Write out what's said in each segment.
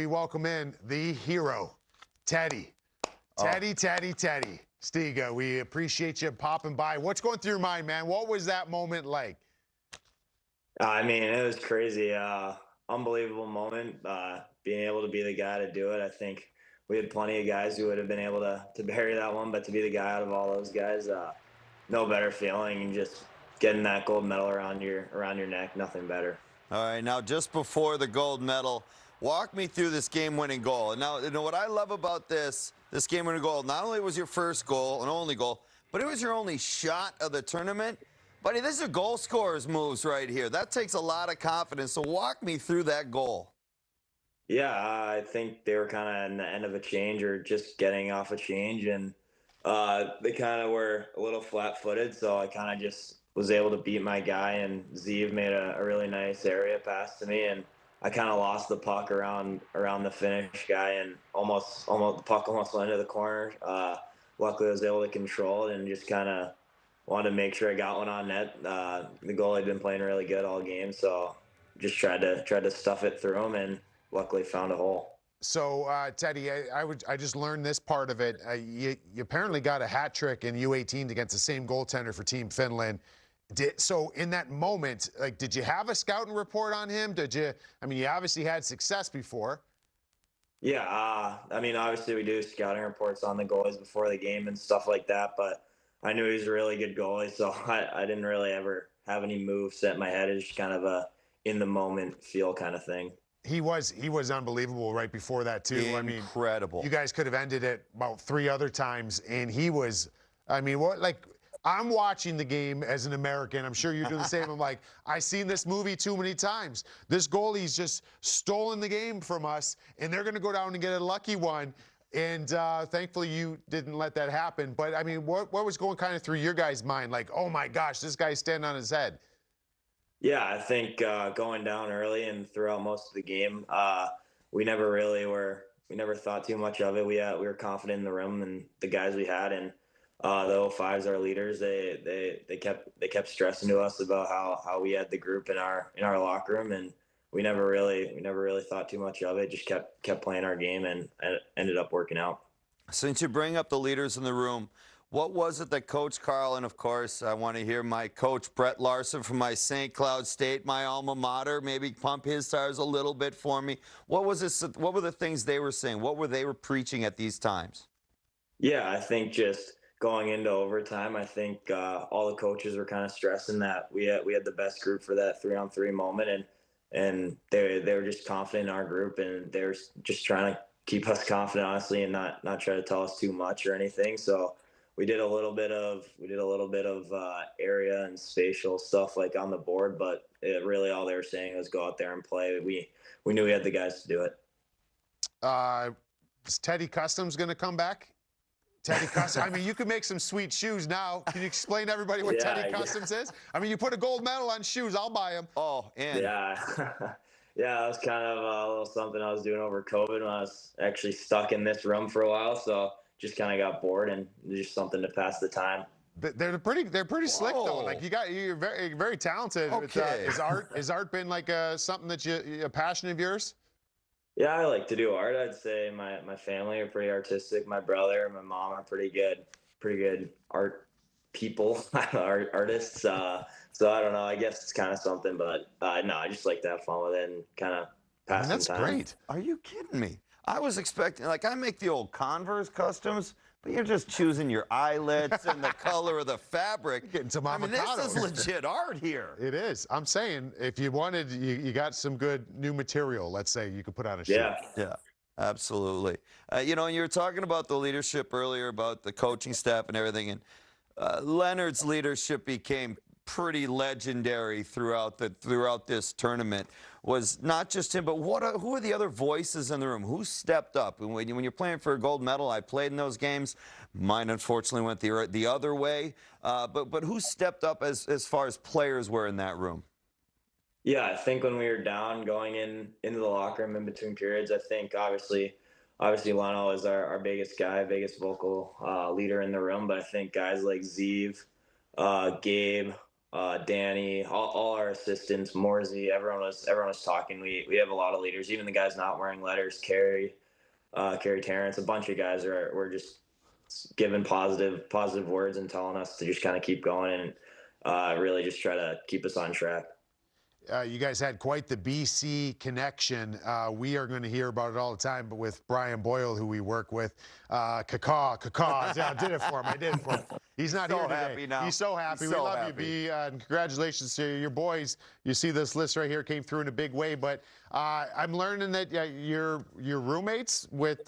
we welcome in the hero, Teddy. Teddy. Stiga, we appreciate you popping by. What's going through your mind, man? What was that moment like? I mean, it was crazy. Unbelievable moment. Being able to be the guy to do it. I think we had plenty of guys who would have been able to bury that one, but to be the guy out of all those guys, no better feeling. And just getting that gold medal around your neck, nothing better. All right, now just before the gold medal, walk me through this game-winning goal. And now, you know what I love about this game-winning goal, not only was your first goal, and only goal, but it was your only shot of the tournament. Buddy, this is a goal scorer's moves right here. That takes a lot of confidence, so walk me through that goal. Yeah, I think they were kind of in the end of a change or just getting off a change, and they kind of were a little flat-footed, so I kind of just was able to beat my guy, and Zeev made a really nice area pass to me, and I kind of lost the puck around the finish guy, and almost the puck almost went into the corner. Luckily, I was able to control it and just kind of wanted to make sure I got one on net. The goalie had been playing really good all game, so just tried to stuff it through him, and luckily found a hole. So, Teddy, I just learned this part of it. You apparently got a hat trick in U18 against the same goaltender for Team Finland. So in that moment, like, did you have a scouting report on him? I mean, you obviously had success before. Yeah, I mean, obviously we do scouting reports on the goalies before the game and stuff like that, but I knew he was a really good goalie, so I didn't really ever have any moves set in my head. It's just kind of a in-the-moment feel kind of thing. He was unbelievable right before that, too. Incredible. I mean, you guys could have ended it about 3 other times, and he was, I mean, what, like, I'm watching the game as an American. I'm sure you're doing the same. I'm like, I've seen this movie too many times. This goalie's just stolen the game from us, and they're going to go down and get a lucky one. And thankfully, you didn't let that happen. But, I mean, what was going kind of through your guys' mind? Like, oh, my gosh, this guy's standing on his head. Yeah, I think going down early and throughout most of the game, we never thought too much of it. We were confident in the room and the guys we had, and the 05s, our leaders, they kept stressing to us about how we had the group in our locker room, and we never really thought too much of it. Just kept playing our game, and it ended up working out. Since you bring up the leaders in the room, what was it that Coach Carl, and of course I want to hear my coach Brett Larson from my St. Cloud State, my alma mater, maybe pump his tires a little bit for me. What was this? What were the things they were saying? What were they preaching at these times? Yeah, I think just going into overtime, I think all the coaches were kind of stressing that we had the best group for that 3-on-3 moment, and they were just confident in our group, and they were just trying to keep us confident, honestly, and not try to tell us too much or anything. So we did a little bit of area and spatial stuff like on the board, but really all they were saying was go out there and play. We knew we had the guys to do it. Is Teddy Customs going to come back? Teddy Customs. I mean, you can make some sweet shoes now. Can you explain to everybody what Teddy Customs is? I mean, you put a gold medal on shoes, I'll buy them. Oh, and yeah. Yeah, that was kind of a little something I was doing over COVID when I was actually stuck in this room for a while. So just kind of got bored and just something to pass the time. They're pretty slick though. Like you're very talented. Okay. Is art been like something that a passion of yours? Yeah, I like to do art. I'd say my family are pretty artistic. My brother and my mom are pretty good art people, artists. So I don't know. I guess it's kind of something, but no, I just like to have fun with it and kind of pass some time. That's great. Are you kidding me? I was expecting, like, I make the old Converse customs, but you're just choosing your eyelets and the color of the fabric. Getting some I mean, this is legit art here. It is. I'm saying, if you wanted, you got some good new material, let's say, you could put on a shoe. Yeah, absolutely. You know, you were talking about the leadership earlier, about the coaching staff and everything, and Leonard's leadership became pretty legendary throughout this tournament. Was not just him, but who are the other voices in the room? Who stepped up? And when you're playing for a gold medal, I played in those games. Mine unfortunately went the other way. But who stepped up as far as players were in that room? Yeah, I think when we were down going into the locker room in between periods, I think obviously Leno is our biggest guy, biggest vocal leader in the room. But I think guys like Zeev, Gabe, Danny, all our assistants, Morsey, everyone was talking. We have a lot of leaders, even the guys not wearing letters. Carrie Terrence, a bunch of guys were just giving positive words and telling us to just kind of keep going and really just try to keep us on track. You guys had quite the BC connection. We are going to hear about it all the time, but with Brian Boyle, who we work with, Kaka, I did it for him. I did it for him. He's not So here today. happy now. He's so happy. He's We so love happy. you, B. And congratulations to your boys. You see this list right here came through in a big way. But I'm learning that you're roommates with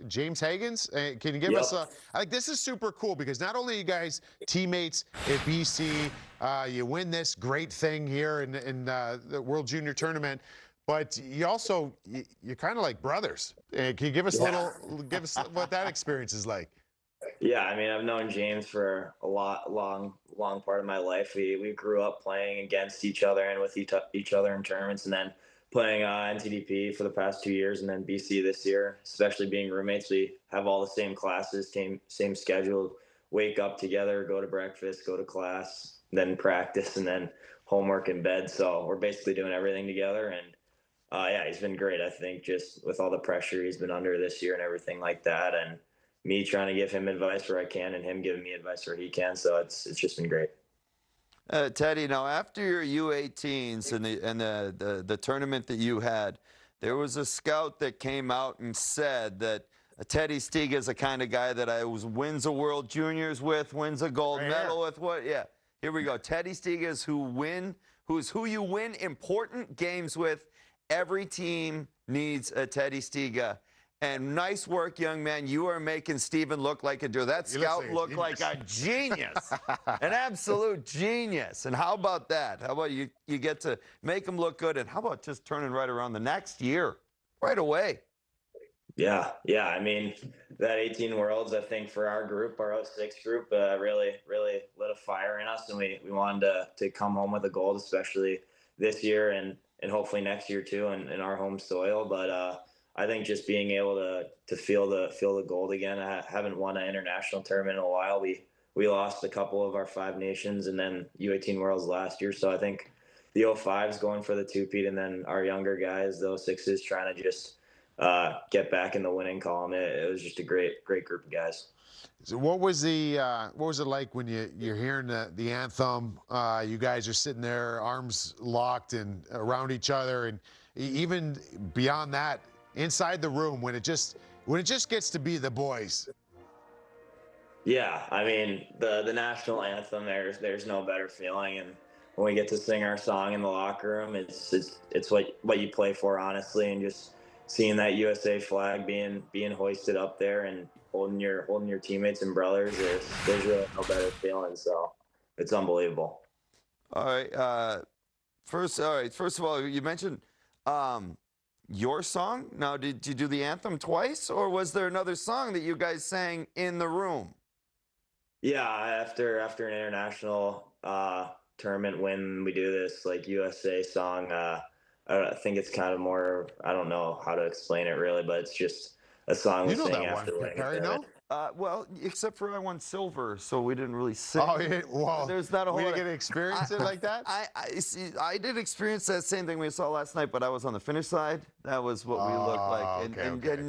James Hagens. Can you give us a? I think this is super cool because not only are you guys teammates at BC, you win this great thing here in the World Junior Tournament. But you also, you're kind of like brothers. Can you give us give us what that experience is like? Yeah, I mean, I've known James for a long part of my life. We grew up playing against each other and with each other in tournaments, and then playing NTDP for the past 2 years, and then BC this year. Especially being roommates, we have all the same classes, same schedule. Wake up together, go to breakfast, go to class, then practice, and then homework in bed. So we're basically doing everything together, and yeah, he's been great. I think just with all the pressure he's been under this year and everything like that, and me trying to give him advice where I can and him giving me advice where he can. So it's just been great. Teddy, now after your U18s and the tournament that you had, there was a scout that came out and said that Teddy Stiga is the kind of guy that wins a World Juniors with, wins a gold medal with. What? Yeah, here we go. Teddy Stiga is who you win important games with. Every team needs a Teddy Stiga. And nice work, young man. You are making Steven look like a that scout look like a genius, an absolute genius. And how about that? How about you get to make him look good? And how about just turning right around the next year, right away? Yeah. I mean, that 18 Worlds, I think for our group, our 06 group, really lit a fire in us, and we wanted to come home with a gold, especially this year and hopefully next year too, in our home soil. But I think just being able to feel the gold again. I haven't won an international tournament in a while. We lost a couple of our Five Nations and then U18 Worlds last year. So I think the 05s going for the two-peat, and then our younger guys, the 06s, trying to just get back in the winning column. It was just a great group of guys. So what was it like when you're hearing the anthem? You guys are sitting there, arms locked and around each other, and even beyond that, inside the room when it just gets to be the boys. Yeah, I mean the national anthem. There's no better feeling, and when we get to sing our song in the locker room, it's what you play for, honestly, and just seeing that USA flag being hoisted up there and holding your teammates and brothers, there's really no better feeling. So it's unbelievable. All right. First of all, you mentioned your song. Now, did you do the anthem twice, or was there another song that you guys sang in the room? Yeah, after an international tournament win, we do this like USA song. I think it's kind of more, I don't know how to explain it really, but it's just a song we sing after winning. Perry, no? Well, except for I won silver, so we didn't really sing. Oh, yeah, well, there's not a whole. We didn't get to experience it like that. I did experience that same thing we saw last night, but I was on the finish side. That was what we looked like, and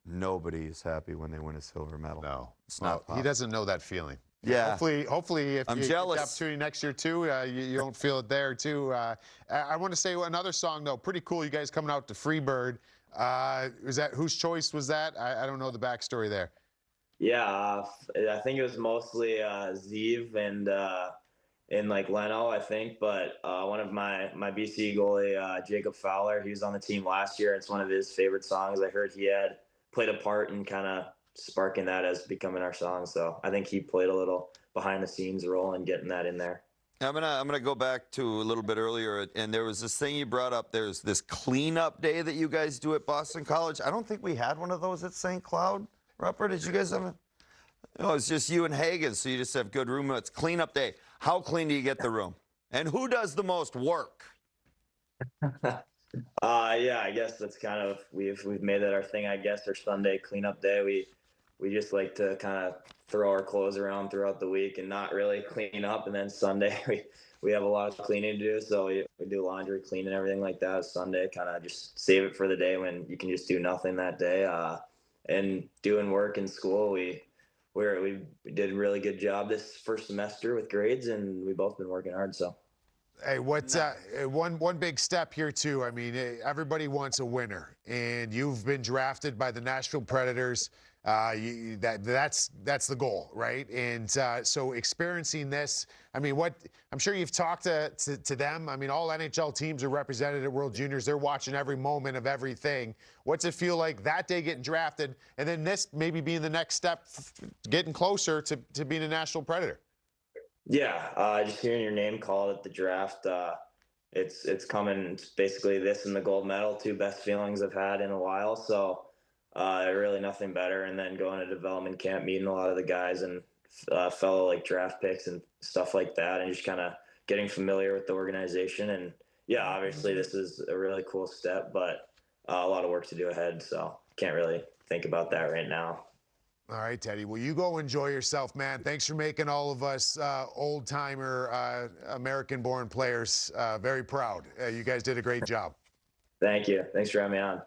nobody is happy when they win a silver medal. No, it's not. He doesn't know that feeling. Yeah. Hopefully, if I'm you jealous. get the opportunity next year too, you don't feel it there too. I want to say another song though, pretty cool. You guys coming out to Freebird. Was that whose choice was that? I don't know the backstory there. Yeah, I think it was mostly Zeev and like Leno, I think. But one of my BC goalie, Jacob Fowler, he was on the team last year. It's one of his favorite songs. I heard he had played a part in kind of sparking that as becoming our song. So I think he played a little behind the scenes role in getting that in there. I'm gonna go back to a little bit earlier, and there was this thing you brought up. There's this cleanup day that you guys do at Boston College. I don't think we had one of those at St. Cloud. Rupert, did you guys have it? No, it's just you and Hagen, so you just have good roommates. Cleanup day. How clean do you get the room? And who does the most work? Yeah, I guess that's kind of we've made that our thing. I guess our Sunday cleanup day. we just like to kind of throw our clothes around throughout the week and not really clean up. And then Sunday we have a lot of cleaning to do, so we do laundry, cleaning, everything like that. Sunday, kind of just save it for the day when you can just do nothing that day. And doing work in school, we did a really good job this first semester with grades, and we both been working hard. So. Hey, what's one big step here too? I mean, everybody wants a winner, and you've been drafted by the Nashville Predators. That's the goal, right? And so experiencing this, I mean, I'm sure you've talked to them. I mean, all NHL teams are represented at World Juniors. They're watching every moment of everything. What's it feel like that day getting drafted, and then this maybe being the next step, getting closer to being a Nashville Predator? Yeah, just hearing your name called at the draft, it's coming. It's basically this and the gold medal, two best feelings I've had in a while. So really nothing better. And then going to development camp, meeting a lot of the guys and fellow like draft picks and stuff like that, and just kind of getting familiar with the organization. And yeah, obviously this is a really cool step, but a lot of work to do ahead. So can't really think about that right now. All right, Teddy. Well, you go enjoy yourself, man. Thanks for making all of us old-timer American-born players very proud. You guys did a great job. Thank you. Thanks for having me on.